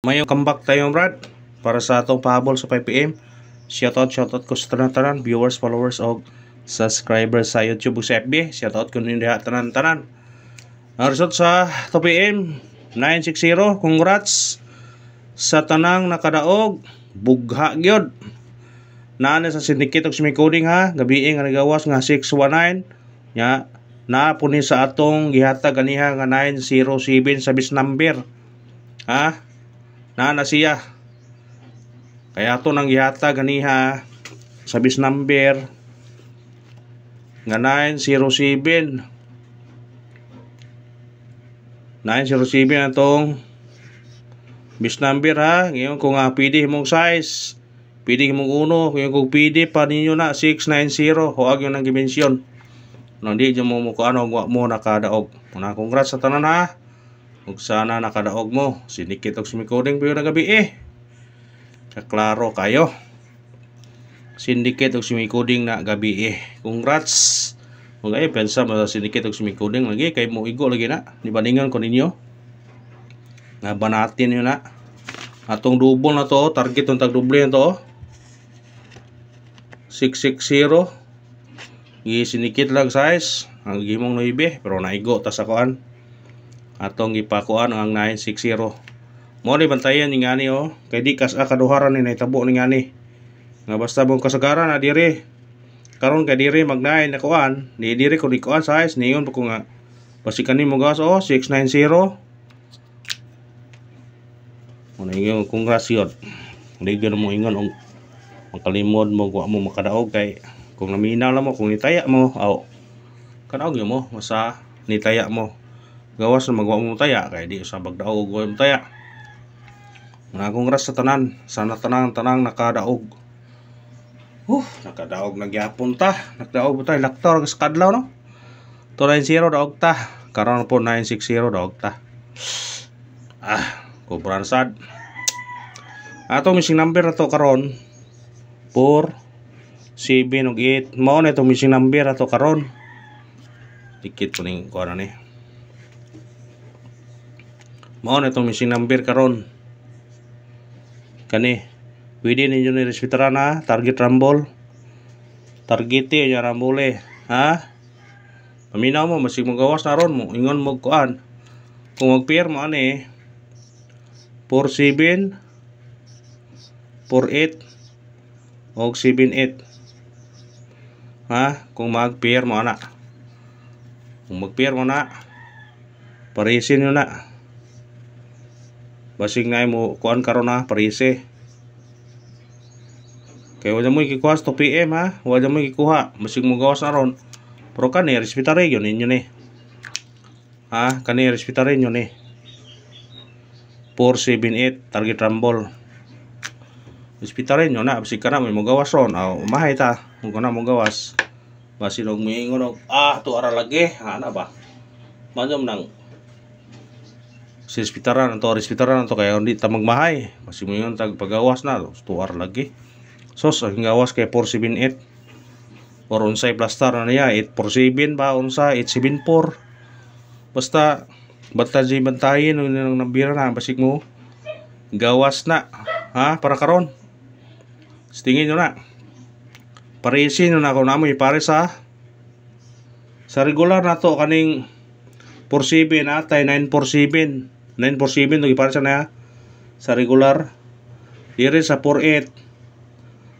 Mayong comeback tayo Brad para sa atong pahabol sa 5pm. Shoutout ko sa tanan-tanan viewers, followers o subscribers sa YouTube o sa FB. Shoutout ko ninyo tanan-tanan. Ang result sa 2pm 960. Congrats sa tanang nakadaog. Bugha gyud. Naana sa syndicate og coding ha. Gabi nga nagawas nga 619 nya na puni sa atong gihatag ganiha nga 907 sa bis number. Ha? Na siya. Kaya ato nang gihatag ganiha sa bis number nga 907. 907 atong bis number ha. Ngayon kung pwede mong size, pwede mong uno, ngayon kung pwede pa ninyo na 690, huwag yun ang dimensyon. Hindi dyan mo ano, mo nakadaog. Congrats sa tanan ha. Ug sana nakadaog mo. Sinikit og sumicoding pero na gabi Kaklaro kayo. Syndicate og sumicoding na gabi Congrats. Ug ay pensa mo sa syndicate og sumicoding lagi kay mo igo lagi na. Di baningan ko ninyo. Nga banatin yun na. Atong double na to, target yung tag-double na to. 660. Sinikit lang size. Ang gimong 9 pero naigo ta sa kuan. Atong gipakuan ang 960. Mo ni bantayan ni ngani kay di kas kaduharan ni nahitabo ni ngani. Nga basta mong kasagaran na diri. Karon kay diri mag-9 na kuan, di diri ko di kuan size niyon pa ko nga basikan ni mo gas 690. Mo ingon congrats yun. Hindi gyud mo ingon og makalimod mo wa mo makadaog kay kung naminaw lang mo kung nitaya mo kadaog yo mo masa nitaya mo. Gawas na magawa mo taya kay di sa bagdaog mo taya. Mga congrats sa tanan. Sana tanang nakadaog. Nakadaog na gyapon ta. Nakadaog ta laktor sa kadlaw no. 290 daog ta. Karon po 960 daog ta. Kubran sad. Ato missing number ato karon 4 7 ug 8. Mao na itong missing number ato karon. Dikit ko ning kuan ani. Mao na itong missing number karon. Kani pwede ninyo ni respetaran ha. Target rumble. Targete nya rumble ha. Paminaw mo masig mo gawas na ron mo. Ingon mo kuan. Kung mag-pair mo ani 47 48 og 78 ha. Kung mag-pair mo ana. Kung mag-pair mo na parisin nyo na. Basig na mo kuan karon na parise. Kaya wala mo ikikuha sa 2pm ha. Wala mo ikikuha. Basig mo gawas na ron. Pero kani respetare yun ninyo ni. Ha? Kani respetare yun ni. 478 target rumble. Respetare nyo na. Basig ka na may mo gawas ron. Umahay ta. Kung ka na mo gawas. Basig og miingon og tuara lagi. Ana ba? Manjom nang respetaran to kaya hindi ta magmahay. Basig mo yun tag pagawas na. Tuara lagi. Sos ang gawas kay 478. Or unsay plastar na niya 847 ba unsa 874. Basta bantayin ng nambira na basig mo gawas na ha para karon. Tingin nyo na. Parisin nyo na kung namoy pare sa regular na to kaning 47 atay 947 to ipare na sa regular. Dire sa 48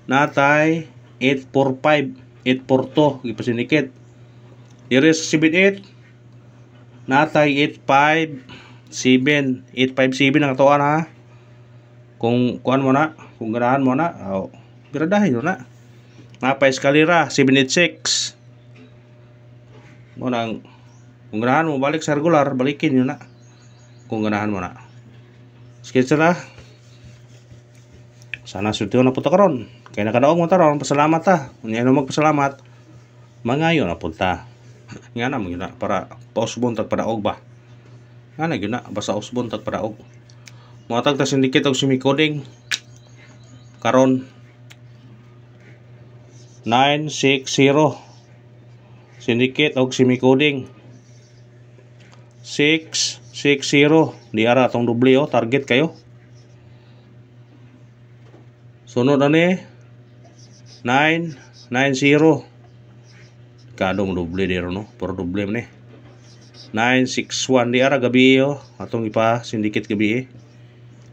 natay 845 842 gipasinikit. Dire sa 78 natay 857 857 ang atuan ha. Kung kuan mo na, kung ganahan mo na, biradahin mo na. Napay eskalera 786. Mo nang kung ganahan mo balik sa regular, balikin nyo na. Kung ganahan mo na. Sketsa na. Sana sultiyo na punta karon. Kaya nakadaog mo taron, pasalamat ta. Kung yan magpasalamat, mangayo na punta. Nga na mo yun na, para pausbon tag padaog ba. Nga na yun na, basta usbon tag padaog. Mga tagta syndicate og sumicoding. Karon 960. Syndicate og sumicoding. 660 di ara atong doble target kayo Sunod na ni 990. Kado mo doble dero no, puro doble man 961 di ara gabi atong ipa sindikit gabi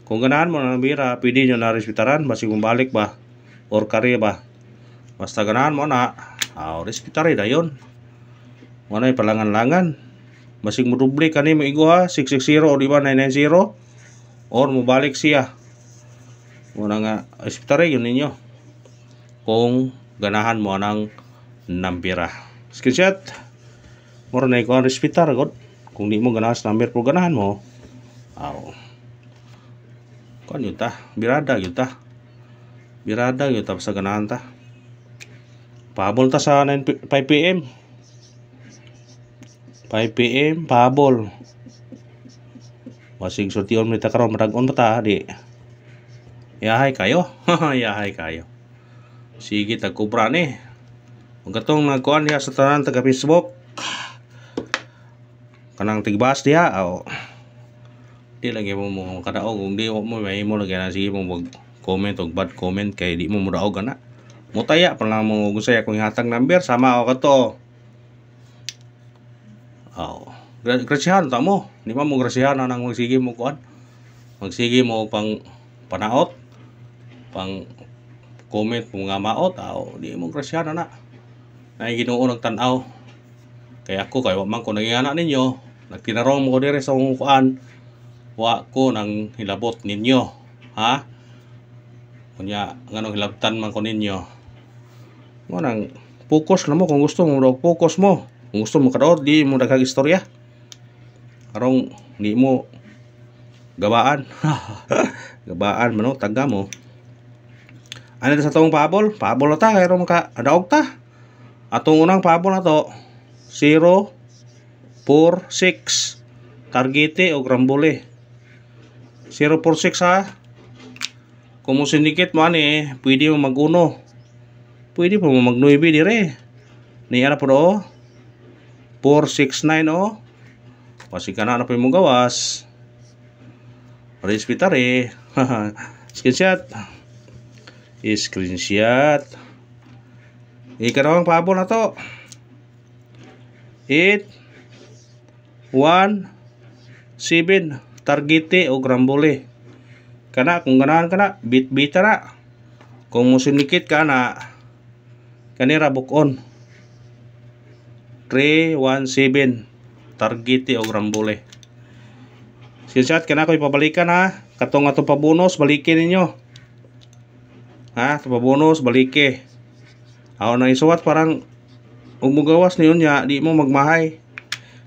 Kung ganahan mo na bira, pwede nyo na respetaran basi kung balik ba or kare ba. Basta ganahan mo na, respetare dayon. Wala palangan-langan. Basig mo duble kani mo igo ha 660 o di ba 990 or mo balik siya. Muna nga respetare yun ninyo. Kung ganahan mo ng nambira. Screenshot. Mura na ikaw ang respetar god. Kung di mo ganahan sa number pero ganahan mo. Kan yun ta, birada yun ta. Birada yun ta sa ganahan ta. Pahabol ta sa 5 PM. 5 PM pahabol. Masig sultion mo ta karon madagon ba ta di. Yahay kayo. Yahay kayo. Sige tagkubra ni. Kung katong nagkuan diha sa tanan taga Facebook. Kanang tigbas diha di lagi mo kadaog kung di mo may mo lagi na sige mo mag comment og bad comment kay di mo mudaog ana. Mutaya pa lang mo gusaya kung hatag number sama ako kato. Grasyahan ta mo. Di ba mo grasyahan nang magsige mo kuan. Magsige mo pang panaot, pang comment mo nga maot, di mo grasyahan ana. Nay Ginoo nagtan-aw. Kaya ako kay wa man ko nagingana ninyo, nagtinarong mo ko dire sa akong kuan. Wa ko nang hilabot ninyo, ha? Kunya nganong hilabtan man ko ninyo. Mo nang focus na mo kung gusto mo daw focus mo. Kung gusto mo kadaot di mo daghang istorya. Karong di mo gabaan. Gabaan man taga mo. Ano sa tong pahabol? Pahabol na ta kay ron ka adaog ta. Atong unang pahabol na to 0 4 6 targete o grambole. 046 ha. Kung mo sindikit mo pwede mo mag-1. Pwede po mo mag-9 dire. Niya na po do. 469 Kasi ka na po yung gawas. Respetare. Screenshot. Screenshot. Ikanawang pahabol na to. 8 1 7 targete o grambole. Kana kung ganahan kana bit-bita na. Kung musinikit ka na kanira bukon 317 targete o grambole. Screenshot kana ko ipabalikan ha. Katong ato pa bonus balikin ninyo. Ha, ato pa bonus balike. Ako na isuwat parang ug mugawas niyon nya di mo magmahay.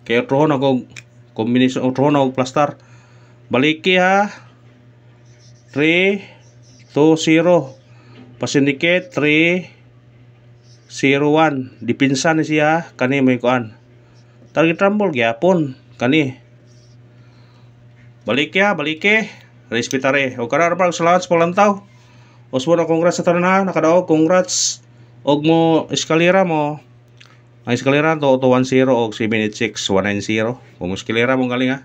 Kaya trohon ako kombinasyon o trohon ako plastar. Baliki ha. 3 2 0 pasindikit 3 0 1 dipinsan ni siya kani may kuan target rumble gyapon kani baliki ha baliki respetare o karar pa salamat sa paglantaw usbo na congrats sa tanan nakadaog congrats og mo eskalera mo ang eskalera to 10 og 786 190 kung eskalera mo galing ha